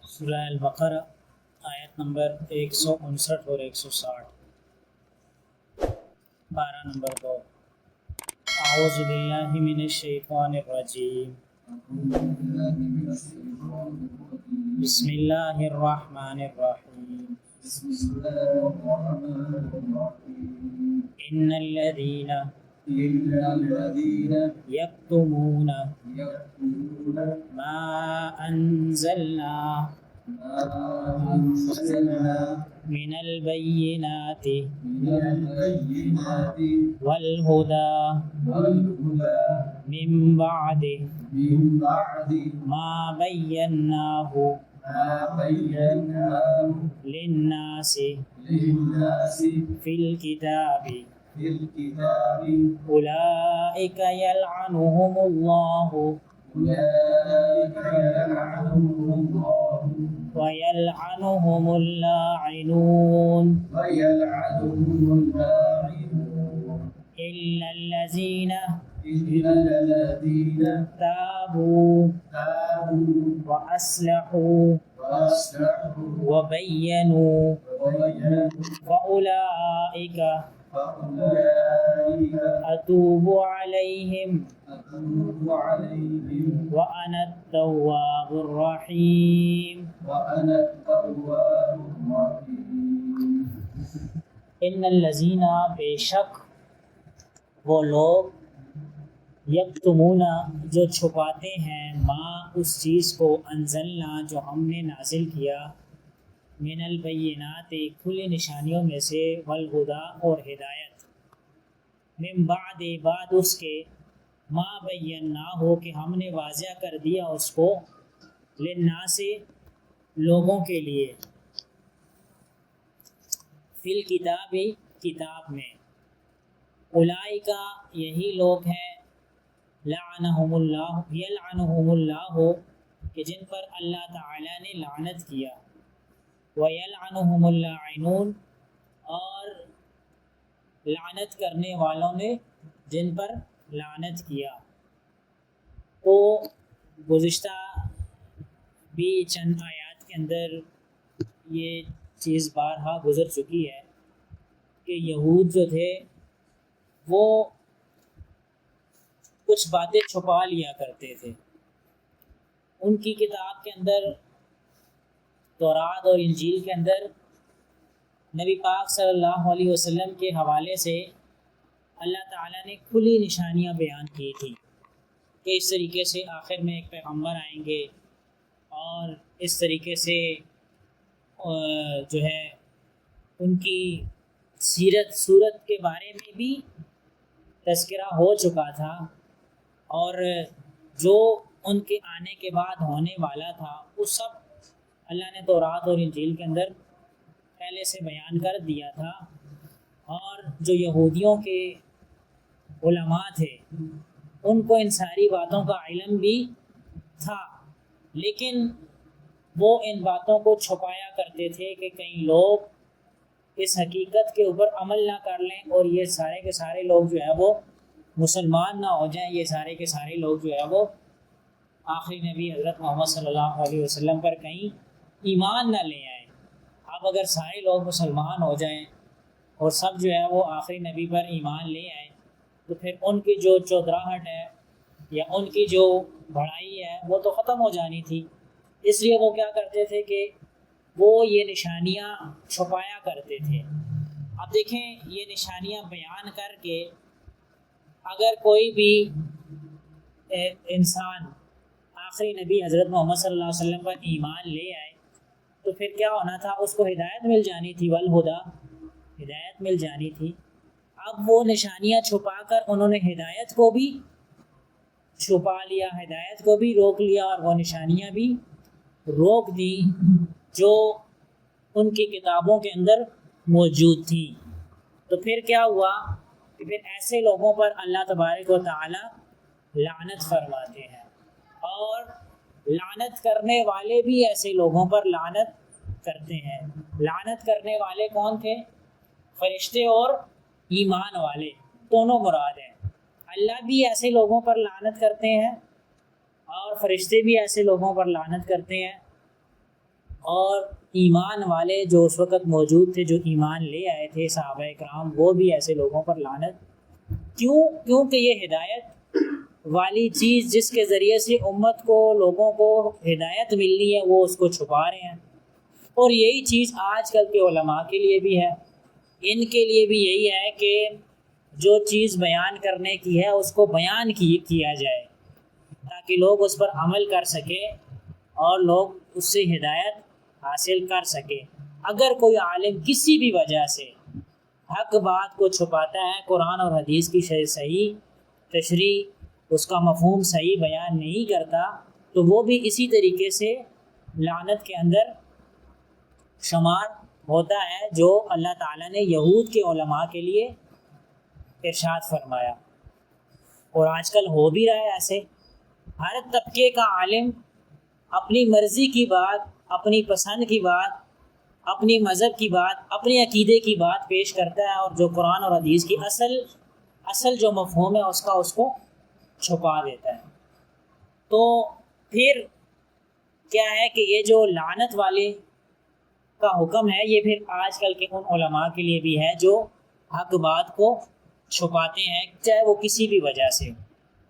سورہ البقرہ آیت نمبر 159 اور 160، پارہ نمبر 2۔ اعوذ باللہ من الشیطان الرجیم، بسم اللہ الرحمن الرحیم۔ ان الذین یکتمون ما انزلنا من البینات والہدی من بعد ما بیناہ للناس فی الکتاب اولئک یلعنہم اللہ وَيَلْعَنُهُمُ اللاعنون إِلَّا الَّذِينَ تابوا وأصلحوا وبينوا فأولئك أتوب عليهم وأنا التواب الرحيم۔ ان الذین، بے شک وہ لوگ، یکتمون جو چھپاتے ہیں، ما اس چیز کو، انزلنا جو ہم نے نازل کیا، من البینات کھلی نشانیوں میں سے، والہدی اور ہدایت، من بعد بعد اس کے، ما بینا ہو کہ ہم نے واضح کر دیا اس کو، للناس لوگوں کے لیے، فی الکتاب کتاب میں، اولئک یہی لوگ ہیں، لعنہم اللہ، یلعنہم اللہ کہ جن پر اللہ تعالی نے لعنت کیا، ویلعنہم اللاعنون اور لعنت کرنے والوں نے جن پر لعنت کیا۔ تو گزشتہ بھی چند آیات کے اندر یہ چیز بارہا گزر چکی ہے کہ یہود جو تھے وہ کچھ باتیں چھپا لیا کرتے تھے۔ ان کی کتاب کے اندر، تورات اور انجیل کے اندر، نبی پاک صلی اللہ علیہ وسلم کے حوالے سے اللہ تعالیٰ نے کھلی نشانیاں بیان کی تھی کہ اس طریقے سے آخر میں ایک پیغمبر آئیں گے، اور اس طریقے سے جو ہے ان کی صورت کے بارے میں بھی تذکرہ ہو چکا تھا، اور جو ان کے آنے کے بعد ہونے والا تھا وہ سب اللہ نے تورات اور انجیل کے اندر پہلے سے بیان کر دیا تھا۔ اور جو یہودیوں کے علماء تھے ان کو ان ساری باتوں کا علم بھی تھا، لیکن وہ ان باتوں کو چھپایا کرتے تھے کہ کئی لوگ اس حقیقت کے اوپر عمل نہ کر لیں اور یہ سارے کے سارے لوگ جو ہے وہ مسلمان نہ ہو جائیں، یہ سارے کے سارے لوگ جو ہے وہ آخری نبی حضرت محمد صلی اللہ علیہ وسلم پر کہیں ایمان نہ لے آئیں۔ اب اگر سارے لوگ مسلمان ہو جائیں اور سب جو ہے وہ آخری نبی پر ایمان لے آئیں تو پھر ان کی جو چودراہٹ ہے یا ان کی جو بڑائی ہے وہ تو ختم ہو جانی تھی۔ اس لیے وہ کیا کرتے تھے کہ وہ یہ نشانیاں چھپایا کرتے تھے۔ اب دیکھیں، یہ نشانیاں بیان کر کے اگر کوئی بھی انسان آخری نبی حضرت محمد صلی اللہ علیہ وسلم پر ایمان لے آئے تو پھر کیا ہونا تھا؟ اس کو ہدایت مل جانی تھی، والہدی، ہدایت مل جانی تھی۔ اب وہ نشانیاں چھپا کر انہوں نے ہدایت کو بھی چھپا لیا، ہدایت کو بھی روک لیا، اور وہ نشانیاں بھی روک دی جو ان کی کتابوں کے اندر موجود تھی۔ تو پھر کیا ہوا کہ پھر ایسے لوگوں پر اللہ تبارک و تعالی لعنت فرماتے ہیں، اور لعنت کرنے والے بھی ایسے لوگوں پر لعنت کرتے ہیں۔ لعنت کرنے والے کون تھے؟ فرشتے اور ایمان والے دونوں مراد ہیں۔ اللہ بھی ایسے لوگوں پر لعنت کرتے ہیں اور فرشتے بھی ایسے لوگوں پر لعنت کرتے ہیں اور ایمان والے جو اس وقت موجود تھے، جو ایمان لے آئے تھے صحابہ کرام، وہ بھی ایسے لوگوں پر لعنت۔ کیونکہ یہ ہدایت والی چیز جس کے ذریعے سے امت کو، لوگوں کو ہدایت ملنی ہے، وہ اس کو چھپا رہے ہیں۔ اور یہی چیز آج کل کے علماء کے لیے بھی ہے، ان کے لیے بھی یہی ہے کہ جو چیز بیان کرنے کی ہے اس کو بیان کیا جائے تاکہ لوگ اس پر عمل کر سکیں اور لوگ اس سے ہدایت حاصل کر سکیں۔ اگر کوئی عالم کسی بھی وجہ سے حق بات کو چھپاتا ہے، قرآن اور حدیث کی صحیح تشریح، اس کا مفہوم صحیح بیان نہیں کرتا، تو وہ بھی اسی طریقے سے لعنت کے اندر شمار ہوتا ہے جو اللہ تعالیٰ نے یہود کے علماء کے لیے ارشاد فرمایا۔ اور آج کل ہو بھی رہا ہے ایسے، ہر طبقے کا عالم اپنی مرضی کی بات، اپنی پسند کی بات، اپنی مذہب کی بات، اپنے عقیدے کی بات پیش کرتا ہے، اور جو قرآن اور حدیث کی اصل جو مفہوم ہے اس کو چھپا دیتا ہے۔ تو پھر کیا ہے کہ یہ جو لعنت والے کا حکم ہے، یہ پھر آج کل کے ان علماء کے لیے بھی ہے جو حق بات کو چھپاتے ہیں، چاہے وہ کسی بھی وجہ سے،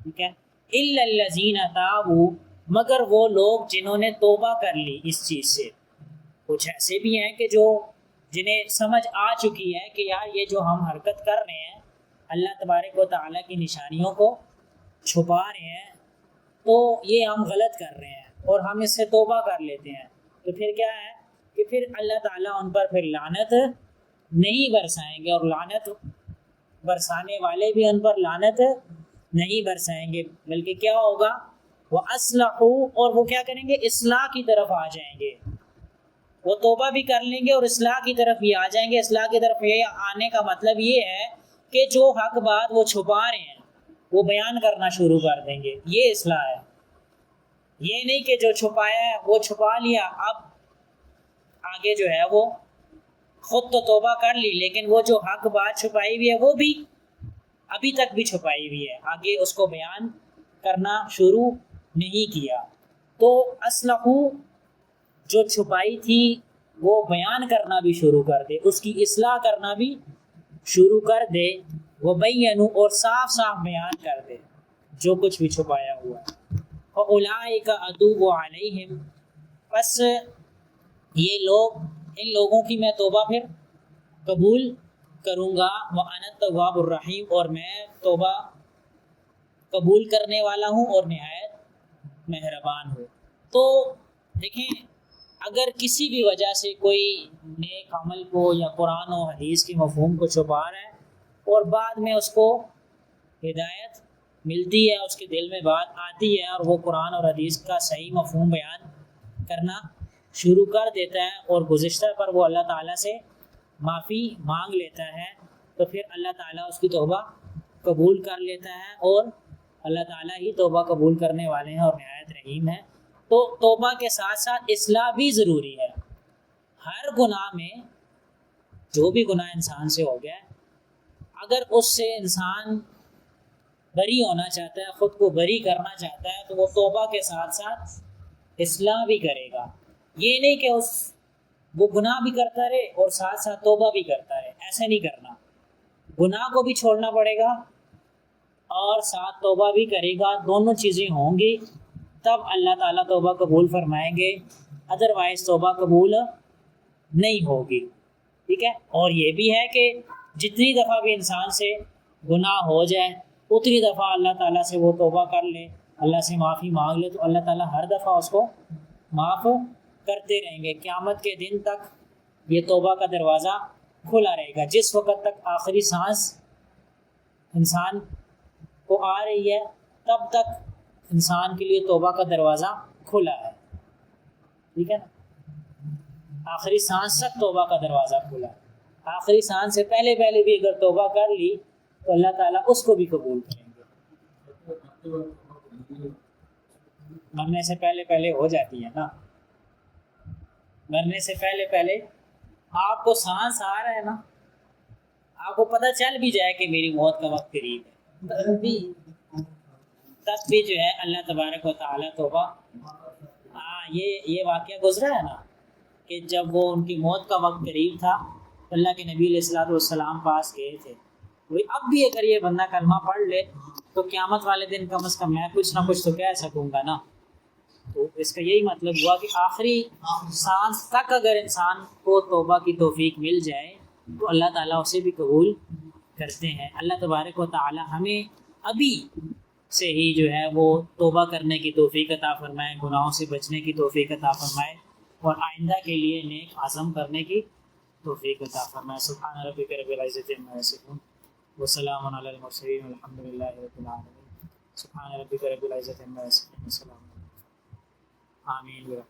ٹھیک ہے۔ الا الذین تابوا، مگر وہ لوگ جنہوں نے توبہ کر لی اس چیز سے۔ کچھ ایسے بھی ہیں کہ جو جنہیں سمجھ آ چکی ہے کہ یار یہ جو ہم حرکت کر رہے ہیں، اللہ تبارک و تعالیٰ کی نشانیوں کو چھپا رہے ہیں، تو یہ ہم غلط کر رہے ہیں اور ہم اس سے توبہ کر لیتے ہیں، تو پھر کیا ہے کہ پھر اللہ تعالیٰ ان پر پھر لعنت نہیں برسائیں گے، اور لعنت برسانے والے بھی ان پر لعنت نہیں برسائیں گے، بلکہ کیا ہوگا، وَأَصْلَحُوا، اور وہ کیا کریں گے، اصلاح کی طرف آ جائیں گے۔ وہ توبہ بھی کر لیں گے اور اصلاح کی طرف بھی آ جائیں گے۔ اصلاح کی طرف یہ آنے کا مطلب یہ ہے کہ جو حق بات وہ چھپا رہے ہیں وہ بیان کرنا شروع کر دیں گے، یہ اصلاح ہے۔ یہ نہیں کہ جو چھپایا ہے وہ چھپا لیا، اب آگے جو ہے وہ خود تو توبہ کر لی، لیکن وہ جو حق بات چھپائی ہوئی ہے وہ بھی ابھی تک بھی چھپائی ہوئی ہے، آگے اس کو بیان کرنا شروع نہیں کیا۔ تو اصلحو جو چھپائی تھی وہ بیان کرنا بھی شروع کر دے، اس کی اصلاح کرنا بھی شروع کر دے، وبینوا، اور صاف صاف بیان کر دے جو کچھ بھی چھپایا ہوا ہے۔ فاولئک اتوب علیہم، پس یہ لوگ، ان لوگوں کی میں توبہ پھر قبول کروں گا، وانا التواب الرحیم، اور میں توبہ قبول کرنے والا ہوں اور نہایت مہربان ہوں۔ تو دیکھیں، اگر کسی بھی وجہ سے کوئی نیک عمل کو یا قرآن و حدیث کی مفہوم کو چھپا رہا ہے اور بعد میں اس کو ہدایت ملتی ہے، اس کے دل میں بات آتی ہے اور وہ قرآن اور حدیث کا صحیح مفہوم بیان کرنا شروع کر دیتا ہے اور گزشتہ پر وہ اللہ تعالیٰ سے معافی مانگ لیتا ہے، تو پھر اللہ تعالیٰ اس کی توبہ قبول کر لیتا ہے، اور اللہ تعالیٰ ہی توبہ قبول کرنے والے ہیں اور نہایت رحیم ہے۔ تو توبہ کے ساتھ ساتھ اصلاح بھی ضروری ہے۔ ہر گناہ میں، جو بھی گناہ انسان سے ہو گیا ہے، اگر اس سے انسان بری ہونا چاہتا ہے، خود کو بری کرنا چاہتا ہے، تو وہ توبہ کے ساتھ ساتھ اصلاح بھی کرے گا۔ یہ نہیں کہ وہ گناہ بھی کرتا رہے اور ساتھ ساتھ توبہ بھی کرتا رہے، ایسا نہیں کرنا۔ گناہ کو بھی چھوڑنا پڑے گا اور ساتھ توبہ بھی کرے گا، دونوں چیزیں ہوں گی تب اللہ تعالیٰ توبہ قبول فرمائیں گے، ادروائز توبہ قبول نہیں ہوگی، ٹھیک ہے۔ اور یہ بھی ہے کہ جتنی دفعہ بھی انسان سے گناہ ہو جائے اتنی دفعہ اللہ تعالیٰ سے وہ توبہ کر لے، اللہ سے معافی مانگ لے، تو اللہ تعالیٰ ہر دفعہ اس کو معاف کرتے رہیں گے۔ قیامت کے دن تک یہ توبہ کا دروازہ کھلا رہے گا، جس وقت تک آخری سانس انسان کو آ رہی ہے تب تک انسان کے لیے توبہ کا دروازہ کھلا ہے، ٹھیک ہے نا۔ آخری سانس تک توبہ کا دروازہ کھلا ہے، آخری سانس سے پہلے بھی اگر توبہ کر لی تو اللہ تعالیٰ اس کو بھی قبول کریں گے۔ مرنے سے پہلے ہو جاتی ہے نا، مرنے سے پہلے آپ کو سانس آ رہا ہے نا، آپ کو پتہ چل بھی جائے کہ میری موت کا وقت قریب ہے، تب بھی جو ہے اللہ تبارک و تعالیٰ توبہ، یہ واقعہ گزرا ہے نا کہ جب وہ ان کی موت کا وقت قریب تھا تو اللہ کے نبی علیہ الصلوۃ والسلام پاس گئے تھے، وہی اب بھی اگر یہ بندہ کلمہ پڑھ لے تو قیامت والے دن کم از کم میں کچھ نہ کچھ تو کہہ سکوں گا نا۔ تو اس کا یہی مطلب ہوا کہ آخری سانس تک اگر انسان کو توبہ کی توفیق مل جائے تو اللہ تعالیٰ اسے بھی قبول کرتے ہیں۔ اللہ تبارک و تعالیٰ ہمیں ابھی سے ہی جو ہے وہ توبہ کرنے کی توفیق عطا فرمائے، گناہوں سے بچنے کی توفیق عطا فرمائے، اور آئندہ کے لیے نیک عزم کرنے کی توفیق عطا فرمائے۔ سبحان ربک رب العزۃ عما یصفون وسلام علی المرسلین والحمد للہ رب العالمین۔ سبحان ربک رب العزۃ عما یصفون وسلام آمین۔